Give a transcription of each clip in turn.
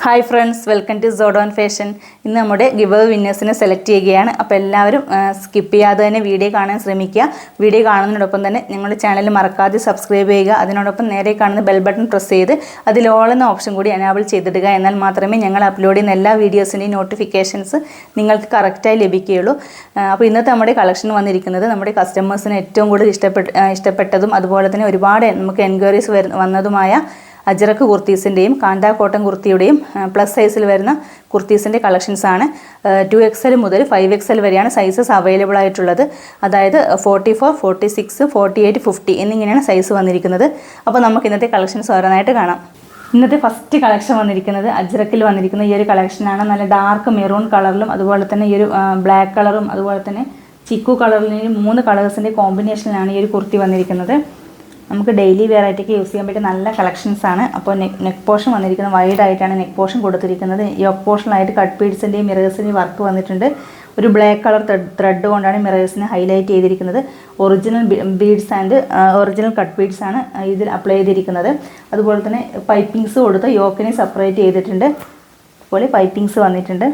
Hi friends, welcome to സോഡോൺ fashion. ഇന്ന് നമ്മുടെ ഗിവ് അവേ വിന്നേഴ്സിനെ സെലക്ട് ചെയ്യുകയാണ്. അപ്പോൾ എല്ലാവരും സ്കിപ്പ് ചെയ്യാതെ തന്നെ വീഡിയോ കാണാൻ ശ്രമിക്കുക. വീഡിയോ കാണുന്നതിനോടൊപ്പം തന്നെ ഞങ്ങളുടെ ചാനൽ മറക്കാതെ സബ്സ്ക്രൈബ് ചെയ്യുക. അതിനോടൊപ്പം നേരെ കാണുന്ന ബെൽ ബട്ടൺ പ്രസ് ചെയ്ത് അതിൽ ഓൾ എന്ന ഓപ്ഷൻ കൂടി എനാബിൾ ചെയ്തിടുക. എന്നാൽ മാത്രമേ ഞങ്ങൾ അപ്ലോഡ് ചെയ്യുന്ന എല്ലാ വീഡിയോസിൻ്റെയും നോട്ടിഫിക്കേഷൻസ് നിങ്ങൾക്ക് കറക്റ്റായി ലഭിക്കുകയുള്ളൂ. അപ്പോൾ ഇന്നത്തെ നമ്മുടെ കളക്ഷൻ വന്നിരിക്കുന്നത് നമ്മുടെ കസ്റ്റമേഴ്സിന് ഏറ്റവും കൂടുതൽ ഇഷ്ടപ്പെട്ടതും അതുപോലെ തന്നെ ഒരുപാട് നമുക്ക് എൻക്വയറീസ് വന്നതുമായ അജ്രക്ക് കുർത്തീസിൻ്റെയും കാന്ത കോട്ടൺ കുർത്തിയുടെയും പ്ലസ് സൈസിൽ വരുന്ന കുർത്തീസിൻ്റെ കളക്ഷൻസാണ്. 2XL മുതൽ 5XL വരെയാണ് സൈസസ് അവൈലബിൾ ആയിട്ടുള്ളത്. അതായത് 44, 46, 48, 50 എന്നിങ്ങനെയാണ് സൈസ് വന്നിരിക്കുന്നത്. അപ്പോൾ നമുക്ക് ഇന്നത്തെ കളക്ഷൻസ് ഓരോന്നായിട്ട് കാണാം. ഇന്നത്തെ ഫസ്റ്റ് കളക്ഷൻ വന്നിരിക്കുന്നത് അജ്രക്കിൽ വന്നിരിക്കുന്ന ഈ ഒരു കളക്ഷനാണ്. നല്ല ഡാർക്ക് മെറൂൺ കളറിലും അതുപോലെ തന്നെ ഈ ഒരു ബ്ലാക്ക് കളറും അതുപോലെ തന്നെ ചിക്കു കളറിലും 3 കളേഴ്സിൻ്റെ കോമ്പിനേഷനിലാണ് ഈ ഒരു കുർത്തി വന്നിരിക്കുന്നത്. നമുക്ക് ഡെയിലി വെറൈറ്റിക്ക് യൂസ് ചെയ്യാൻ പറ്റിയ നല്ല കളക്ഷൻസാണ്. അപ്പോൾ നെക്ക് പോർഷൻ വന്നിരിക്കുന്നത് വൈഡായിട്ടാണ് നെക്ക് പോർഷൻ കൊടുത്തിരിക്കുന്നത്. യോക്ക് പോർഷനായിട്ട് കട്ട് ബീഡ്സിൻ്റെയും മിറേഴ്സിൻ്റെയും വർക്ക് വന്നിട്ടുണ്ട്. ഒരു ബ്ലാക്ക് കളർ ത്രെഡ് കൊണ്ടാണ് മിറേഴ്സിനെ ഹൈലൈറ്റ് ചെയ്തിരിക്കുന്നത്. Original beads and original cut beads ആണ് ഇതിൽ അപ്ലൈ ചെയ്തിരിക്കുന്നത്. അതുപോലെ തന്നെ പൈപ്പിങ്സ് കൊടുത്ത് യോക്കിനെ സെപ്പറേറ്റ് ചെയ്തിട്ടുണ്ട്. അതുപോലെ പൈപ്പിങ്സ് വന്നിട്ടുണ്ട്.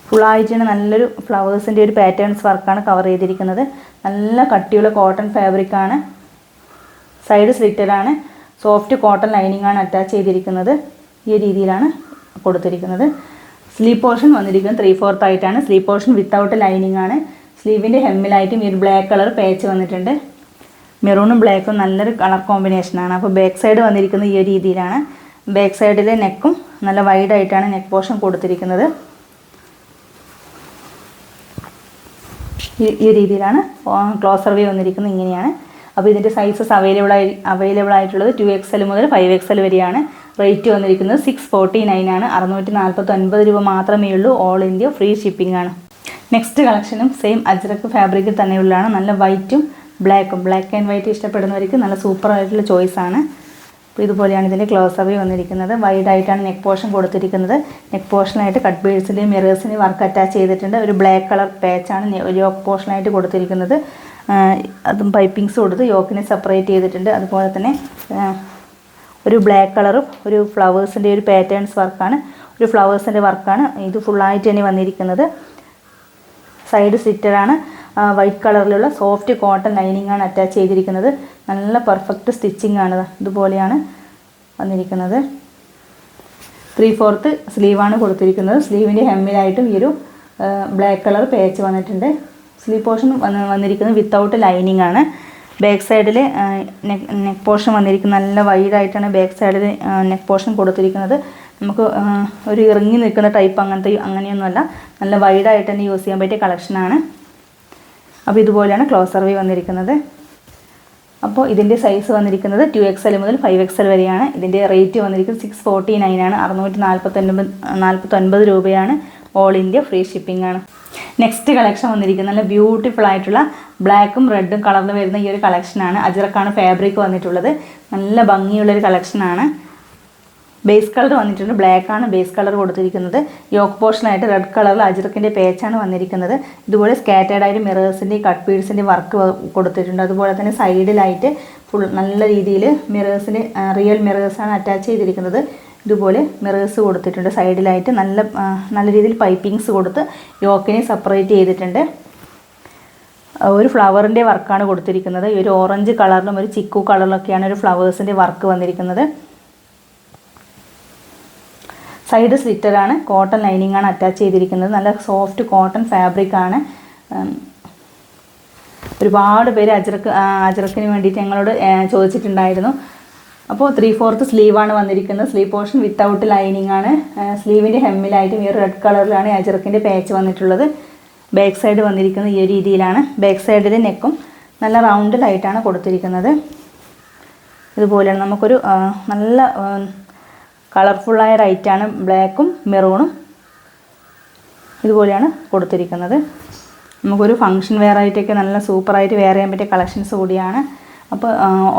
ഫുള്ളായിട്ടാണ് നല്ലൊരു ഫ്ലവേഴ്സിൻ്റെ ഒരു പാറ്റേൺസ് വർക്കാണ് കവർ ചെയ്തിരിക്കുന്നത്. നല്ല കട്ടിയുള്ള കോട്ടൺ ഫാബ്രിക്കാണ്. സൈഡ് സ്ലിറ്റഡാണ്. സോഫ്റ്റ് കോട്ടൺ ലൈനിങ് ആണ് അറ്റാച്ച് ചെയ്തിരിക്കുന്നത്. ഈ രീതിയിലാണ് കൊടുത്തിരിക്കുന്നത്. സ്ലീവ് പോർഷൻ വന്നിരിക്കുന്നത് 3/4 ആയിട്ടാണ്. സ്ലീവ് പോർഷൻ വിത്തൗട്ട് ലൈനിങ് ആണ്. സ്ലീവിൻ്റെ ഹെമ്മിലായിട്ടും ഈ ഒരു ബ്ലാക്ക് കളർ പാച്ച് വന്നിട്ടുണ്ട്. മെറൂണും ബ്ലാക്കും നല്ലൊരു കളർ കോമ്പിനേഷനാണ്. അപ്പോൾ ബാക്ക് സൈഡ് വന്നിരിക്കുന്നത് ഈ ഒരു രീതിയിലാണ്. ബാക്ക് സൈഡിലെ നെക്കും നല്ല വൈഡായിട്ടാണ് നെക്ക് പോർഷൻ കൊടുത്തിരിക്കുന്നത്. ഈ രീതിയിലാണ് ക്ലോസർ വ്യൂ വന്നിരിക്കുന്നത്. ഇങ്ങനെയാണ്. അപ്പോൾ ഇതിൻ്റെ സൈസസ് അവൈലബിൾ ആയിട്ടുള്ളത് 2XL മുതൽ 5XL വരെയാണ്. റേറ്റ് വന്നിരിക്കുന്നത് 649 ആണ്. 649 രൂപ മാത്രമേ ഉള്ളൂ. ഓൾ ഇന്ത്യ ഫ്രീ ഷിപ്പിംഗ് ആണ്. നെക്സ്റ്റ് കളക്ഷനും സെയിം അജ്രക്ക് ഫാബ്രിക്കിൽ തന്നെയുള്ളതാണ്. നല്ല വൈറ്റും ബ്ലാക്ക് ആൻഡ് വൈറ്റ് ഇഷ്ടപ്പെടുന്നവർക്ക് നല്ല സൂപ്പർ ആയിട്ടുള്ള ചോയ്സാണ്. അപ്പോൾ ഇതുപോലെയാണ് ഇതിൻ്റെ ക്ലോസർ വ്യൂ വന്നിരിക്കുന്നത്. വൈഡായിട്ടാണ് നെക്ക് പോർഷൻ കൊടുത്തിരിക്കുന്നത്. നെക്ക് പോർഷനായിട്ട് കട്ട് ബീഡ്സിൻ്റെയും മിറേഴ്സിൻ്റെയും വർക്ക് അറ്റാച്ച് ചെയ്തിട്ടുണ്ട്. ഒരു ബ്ലാക്ക് കളർ പാച്ചാണ് ഒരു യോക്ക് പോർഷനായിട്ട് കൊടുത്തിരിക്കുന്നത്. അതും പൈപ്പിങ്സ് കൊടുത്ത് യോക്കിനെ സെപ്പറേറ്റ് ചെയ്തിട്ടുണ്ട്. അതുപോലെ തന്നെ ഒരു ബ്ലാക്ക് കളറും ഒരു ഫ്ലവേഴ്സിൻ്റെ ഒരു പാറ്റേൺസ് വർക്കാണ്. ഒരു ഫ്ലവേഴ്സിൻ്റെ വർക്കാണ് ഇത് ഫുള്ളായിട്ട് തന്നെ വന്നിരിക്കുന്നത്. സൈഡ് സ്ലിറ്റഡാണ്. വൈറ്റ് കളറിലുള്ള സോഫ്റ്റ് കോട്ടൺ ലൈനിങ് ആണ് അറ്റാച്ച് ചെയ്തിരിക്കുന്നത്. നല്ല പെർഫെക്റ്റ് സ്റ്റിച്ചിങ് ആണ്. ഇതുപോലെയാണ് വന്നിരിക്കുന്നത്. 3/4 സ്ലീവാണ് കൊടുത്തിരിക്കുന്നത്. സ്ലീവിൻ്റെ ഹെമ്മിലായിട്ടും ഈ ഒരു ബ്ലാക്ക് കളർ പാച്ച് വന്നിട്ടുണ്ട്. സ്ലീവ് പോർഷൻ വന്നിരിക്കുന്നത് വിത്തൗട്ട് ലൈനിങ് ആണ്. ബാക്ക് സൈഡിൽ നെക്ക് പോർഷൻ വന്നിരിക്കുന്നത് നല്ല വൈഡായിട്ടാണ് ബാക്ക് സൈഡിൽ നെക്ക് പോർഷൻ കൊടുത്തിരിക്കുന്നത്. നമുക്ക് ഒരു ഇറങ്ങി നിൽക്കുന്ന ടൈപ്പ് അങ്ങനെയൊന്നുമല്ല. നല്ല വൈഡായിട്ട് തന്നെ യൂസ് ചെയ്യാൻ പറ്റിയ കളക്ഷനാണ്. അപ്പോൾ ഇതുപോലെയാണ് ക്ലോസർ വ്യൂ വന്നിരിക്കുന്നത്. അപ്പോൾ ഇതിൻ്റെ സൈസ് വന്നിരിക്കുന്നത് 2XL മുതൽ 5XL വരെയാണ്. ഇതിൻ്റെ റേറ്റ് വന്നിരിക്കുന്നത് 649 ആണ്. 649 രൂപയാണ്. ഓൾ ഇന്ത്യ ഫ്രീ ഷിപ്പിംഗ് ആണ്. നെക്സ്റ്റ് കളക്ഷൻ വന്നിരിക്കുന്നത് നല്ല ബ്യൂട്ടിഫുൾ ആയിട്ടുള്ള ബ്ലാക്കും റെഡും കളറിൽ വരുന്ന ഈ ഒരു കളക്ഷനാണ്. അജ്രക്കാണ് ഫാബ്രിക് വന്നിട്ടുള്ളത്. നല്ല ഭംഗിയുള്ളൊരു കളക്ഷനാണ്. ബേസ് കളർ വന്നിട്ടുണ്ട്. ബ്ലാക്കാണ് ബേസ് കളർ കൊടുത്തിരിക്കുന്നത്. യോക്ക് പോർഷനായിട്ട് റെഡ് കളറിൽ അജ്രക്കിൻ്റെ പേച്ചാണ് വന്നിരിക്കുന്നത്. ഇതുപോലെ സ്കാറ്റേഡായിട്ട് മിറേഴ്സിൻ്റെ കട്ട് ബീഡ്സിൻ്റെ വർക്ക് കൊടുത്തിട്ടുണ്ട്. അതുപോലെ തന്നെ സൈഡിലായിട്ട് നല്ല രീതിയിൽ മിറേഴ്സിൻ്റെ റിയൽ മിറേഴ്സാണ് അറ്റാച്ച് ചെയ്തിരിക്കുന്നത്. ഇതുപോലെ മിറേഴ്സ് കൊടുത്തിട്ടുണ്ട്. സൈഡിലായിട്ട് നല്ല രീതിയിൽ പൈപ്പിങ്സ് കൊടുത്ത് യോക്കിനെ സെപ്പറേറ്റ് ചെയ്തിട്ടുണ്ട്. ഒരു ഫ്ലവറിൻ്റെ വർക്കാണ് കൊടുത്തിരിക്കുന്നത്. ഈ ഒരു ഓറഞ്ച് കളറിലും ഒരു ചിക്കു കളറിലൊക്കെയാണ് ഒരു ഫ്ലവേഴ്സിൻ്റെ വർക്ക് വന്നിരിക്കുന്നത്. സൈഡ് സ്ലിറ്ററാണ്. കോട്ടൺ ലൈനിങ് ആണ് അറ്റാച്ച് ചെയ്തിരിക്കുന്നത്. നല്ല സോഫ്റ്റ് കോട്ടൺ ഫാബ്രിക്കാണ്. ഒരുപാട് പേര് അജ്രക്കിന് വേണ്ടിയിട്ട് ഞങ്ങളോട് ചോദിച്ചിട്ടുണ്ടായിരുന്നു. അപ്പോൾ 3/4 സ്ലീവാണ് വന്നിരിക്കുന്നത്. സ്ലീവ് പോർഷൻ വിത്തൗട്ട് ലൈനിങ് ആണ്. സ്ലീവിൻ്റെ ഹെമ്മിലായിട്ടും ഈ റെഡ് കളറിലാണ് അജ്രക്കിൻ്റെ പാച്ച് വന്നിട്ടുള്ളത്. ബാക്ക് സൈഡ് വന്നിരിക്കുന്നത് ഈ രീതിയിലാണ്. ബാക്ക് സൈഡിലെ നെക്കും നല്ല റൗണ്ടിലായിട്ടാണ് കൊടുത്തിരിക്കുന്നത്. ഇതുപോലെയാണ്. നമുക്കൊരു നല്ല കളർഫുള്ളായ റൈറ്റാണ്. ബ്ലാക്കും മെറൂണും ഇതുപോലെയാണ് കൊടുത്തിരിക്കുന്നത്. നമുക്കൊരു ഫങ്ഷൻ വെയർ ആയിട്ടൊക്കെ നല്ല സൂപ്പറായിട്ട് വെയർ ചെയ്യാൻ പറ്റിയ കളക്ഷൻസ് കൂടിയാണ്. അപ്പോൾ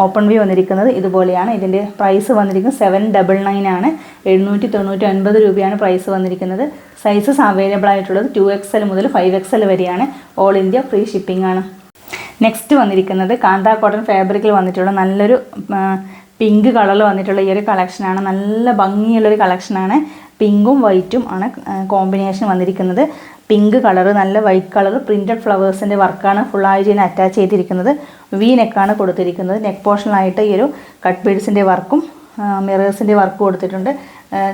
ഓപ്പൺ വ്യൂ വന്നിരിക്കുന്നത് ഇതുപോലെയാണ്. ഇതിൻ്റെ പ്രൈസ് വന്നിരിക്കുന്നത് 799 ആണ്. 799 രൂപയാണ് പ്രൈസ് വന്നിരിക്കുന്നത്. സൈസസ് അവൈലബിൾ ആയിട്ടുള്ളത് 2XL മുതൽ 5XL വരെയാണ്. ഓൾ ഇന്ത്യ ഫ്രീ ഷിപ്പിംഗ് ആണ്. നെക്സ്റ്റ് വന്നിരിക്കുന്നത് കാന്ത കോട്ടൺ ഫാബ്രിക്കിൽ വന്നിട്ടുള്ള നല്ലൊരു പിങ്ക് കളറിൽ വന്നിട്ടുള്ള ഈ ഒരു കളക്ഷനാണ്. നല്ല ഭംഗിയുള്ളൊരു കളക്ഷനാണ്. പിങ്കും വൈറ്റും ആണ് കോമ്പിനേഷൻ വന്നിരിക്കുന്നത്. പിങ്ക് കളർ, നല്ല വൈറ്റ് കളർ പ്രിൻറ്റഡ് ഫ്ലവേഴ്സിൻ്റെ വർക്കാണ് ഫുള്ളായിട്ട് ഇതിന് അറ്റാച്ച് ചെയ്തിരിക്കുന്നത്. വി നെക്കാണ് കൊടുത്തിരിക്കുന്നത്. നെക്ക് പോർഷനിലായിട്ട് ഈ ഒരു കട്ട് ബീഡ്സിൻ്റെ വർക്കും മിറേഴ്സിൻ്റെ വർക്ക് കൊടുത്തിട്ടുണ്ട്.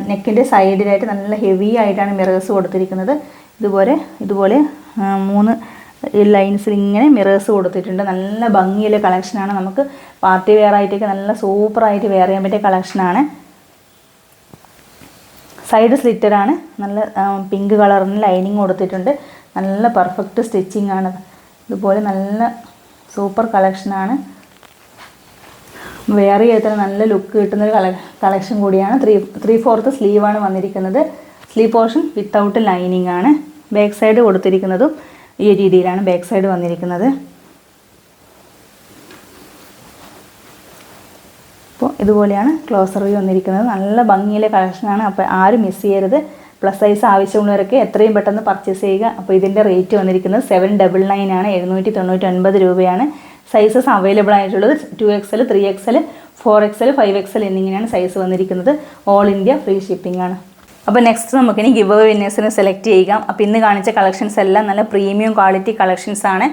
നെക്കിൻ്റെ സൈഡിലായിട്ട് നല്ല ഹെവി ആയിട്ടാണ് മിറേഴ്സ് കൊടുത്തിരിക്കുന്നത്. ഇതുപോലെ 3 ലൈൻസിൽ ഇങ്ങനെ മിറേഴ്സ് കൊടുത്തിട്ടുണ്ട്. നല്ല ഭംഗിയുള്ള കളക്ഷനാണ്. നമുക്ക് പാർട്ടി വെയർ ആയിട്ടൊക്കെ നല്ല സൂപ്പറായിട്ട് വെയർ ചെയ്യാൻ പറ്റിയ കളക്ഷനാണ്. സൈഡ് സ്ലിറ്ററാണ്. നല്ല പിങ്ക് കളറിന് ലൈനിങ് കൊടുത്തിട്ടുണ്ട്. നല്ല പെർഫെക്റ്റ് സ്റ്റിച്ചിങ് ആണ്. ഇതുപോലെ നല്ല സൂപ്പർ കളക്ഷനാണ്. വെയർ ചെയ്താൽ നല്ല ലുക്ക് കിട്ടുന്നൊരു കളക്ഷൻ കൂടിയാണ്. 3/4 സ്ലീവാണ് വന്നിരിക്കുന്നത്. സ്ലീവ് പോർഷൻ വിത്തൗട്ട് ലൈനിങ് ആണ്. ബാക്ക് സൈഡ് കൊടുത്തിരിക്കുന്നതും ഈ രീതിയിലാണ് ബാക്ക് സൈഡ് വന്നിരിക്കുന്നത്. അപ്പോൾ ഇതുപോലെയാണ് ക്ലോസർ വ്യൂ വന്നിരിക്കുന്നത്. നല്ല ഭംഗിയിലെ കളക്ഷനാണ്. അപ്പോൾ ആരും മിസ് ചെയ്യരുത്. പ്ലസ് സൈസ് ആവശ്യമുള്ളവരൊക്കെ എത്രയും പെട്ടെന്ന് പർച്ചേസ് ചെയ്യുക. അപ്പോൾ ഇതിൻ്റെ റേറ്റ് വന്നിരിക്കുന്നത് 799 ആണ്. 799 രൂപയാണ്. സൈസസ് അവൈലബിൾ ആയിട്ടുള്ളത് 2XL, 3XL, 4XL, 5XL എന്നിങ്ങനെയാണ് സൈസ് വന്നിരിക്കുന്നത്. ഓൾ ഇന്ത്യ ഫ്രീ ഷിപ്പിംഗ് ആണ്. അപ്പോൾ നെക്സ്റ്റ് നമുക്കിനി ഗിവ് അവേ വിന്നേഴ്സിനെ സെലക്ട് ചെയ്യാം. അപ്പോൾ ഇന്ന് കാണിച്ച കളക്ഷൻസ് എല്ലാം നല്ല പ്രീമിയം ക്വാളിറ്റി കളക്ഷൻസ് ആണ്.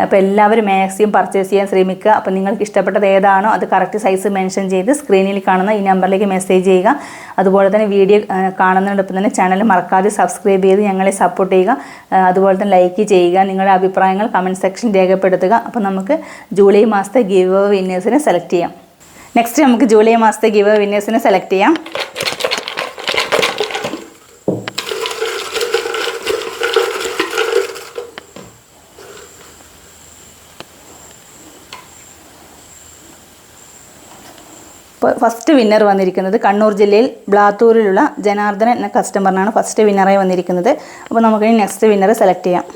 അപ്പോൾ എല്ലാവരും മാക്സിമം പർച്ചേസ് ചെയ്യാൻ ശ്രമിക്കുക. അപ്പോൾ നിങ്ങൾക്ക് ഇഷ്ടപ്പെട്ടത് ഏതാണോ അത് കറക്റ്റ് സൈസ് മെൻഷൻ ചെയ്ത് സ്ക്രീനിൽ കാണുന്ന ഈ നമ്പറിലേക്ക് മെസ്സേജ് ചെയ്യുക. അതുപോലെ തന്നെ വീഡിയോ കാണുന്നതിനോടൊപ്പം തന്നെ ചാനൽ മറക്കാതെ സബ്സ്ക്രൈബ് ചെയ്ത് ഞങ്ങളെ സപ്പോർട്ട് ചെയ്യുക. അതുപോലെ തന്നെ ലൈക്ക് ചെയ്യുക. നിങ്ങളുടെ അഭിപ്രായങ്ങൾ കമൻറ്റ് സെക്ഷൻ രേഖപ്പെടുത്തുക. അപ്പോൾ നമുക്ക് ജൂലൈ മാസത്തെ ഗിവ് അവേ വിന്നേഴ്സിനെ സെലക്ട് ചെയ്യാം. നെക്സ്റ്റ് നമുക്ക് ജൂലൈ മാസത്തെ ഗിവ് അവേ വിന്നേഴ്സിനെ സെലക്ട് ചെയ്യാം. ഇപ്പോൾ ഫസ്റ്റ് വിന്നർ വന്നിരിക്കുന്നത് കണ്ണൂർ ജില്ലയിൽ ബ്ലാത്തൂരിലുള്ള ജനാർദ്ദനൻ എന്ന കസ്റ്റമറിനാണ് ഫസ്റ്റ് വിന്നറായി വന്നിരിക്കുന്നത്. അപ്പോൾ നമുക്കിനി നെക്സ്റ്റ് വിന്നറെ സെലക്ട് ചെയ്യാം.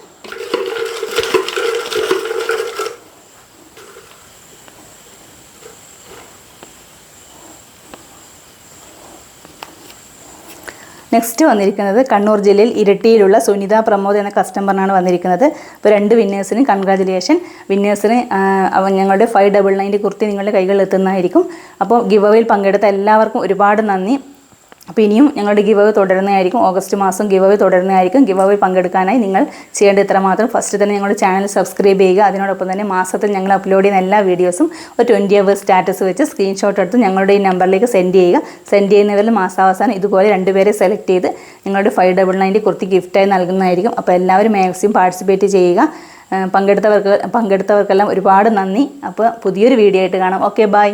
നെക്സ്റ്റ് വന്നിരിക്കുന്നത് കണ്ണൂർ ജില്ലയിൽ ഇരിട്ടിയിലുള്ള സുനിത പ്രമോദ് എന്ന കസ്റ്റമറിനാണ് വന്നിരിക്കുന്നത്. അപ്പോൾ 2 വിന്നേഴ്സിന് കൺഗ്രാജുലേഷൻ. വിന്നേഴ്സിന് ഞങ്ങളുടെ 599 കുർത്തി നിങ്ങളുടെ കൈകളിൽ എത്തുന്നതായിരിക്കും. അപ്പോൾ ഗിവ് അവേയിൽ പങ്കെടുത്ത എല്ലാവർക്കും ഒരുപാട് നന്ദി. അപ്പോൾ ഇനിയും ഞങ്ങളുടെ ഗിവ് അവേ തുടരുന്നതായിരിക്കും. ഓഗസ്റ്റ് മാസം ഗിവ് അവേ തുടരുന്നതായിരിക്കും. ഗിവ് അവേ പങ്കെടുക്കാനായി നിങ്ങൾ ചെയ്യേണ്ടത് ഇത്ര മാത്രം. ഫസ്റ്റ് തന്നെ ഞങ്ങളുടെ ചാനൽ സബ്സ്ക്രൈബ് ചെയ്യുക. അതിനോടൊപ്പം തന്നെ മാസത്തിൽ ഞങ്ങൾ അപ്ലോഡ് ചെയ്യുന്ന എല്ലാ വീഡിയോസും ഒരു 20 hours സ്റ്റാറ്റസ് വെച്ച് സ്ക്രീൻഷോട്ട് എടുത്ത് ഞങ്ങളുടെ ഈ നമ്പറിലേക്ക് സെൻഡ് ചെയ്യുക. സെൻഡ് ചെയ്യുന്നവരിൽ മാസാവസാനം ഇതുപോലെ 2 പേരെ സെലക്ട് ചെയ്ത് ഞങ്ങളുടെ 599 കുർത്തി ഗിഫ്റ്റായി നൽകുന്നതായിരിക്കും. അപ്പോൾ എല്ലാവരും മാക്സിമം പാർട്ടിസിപ്പേറ്റ് ചെയ്യുക. പങ്കെടുത്തവർക്കെല്ലാം ഒരുപാട് നന്ദി. അപ്പോൾ പുതിയൊരു വീഡിയോ ആയിട്ട് കാണാം. Okay, by.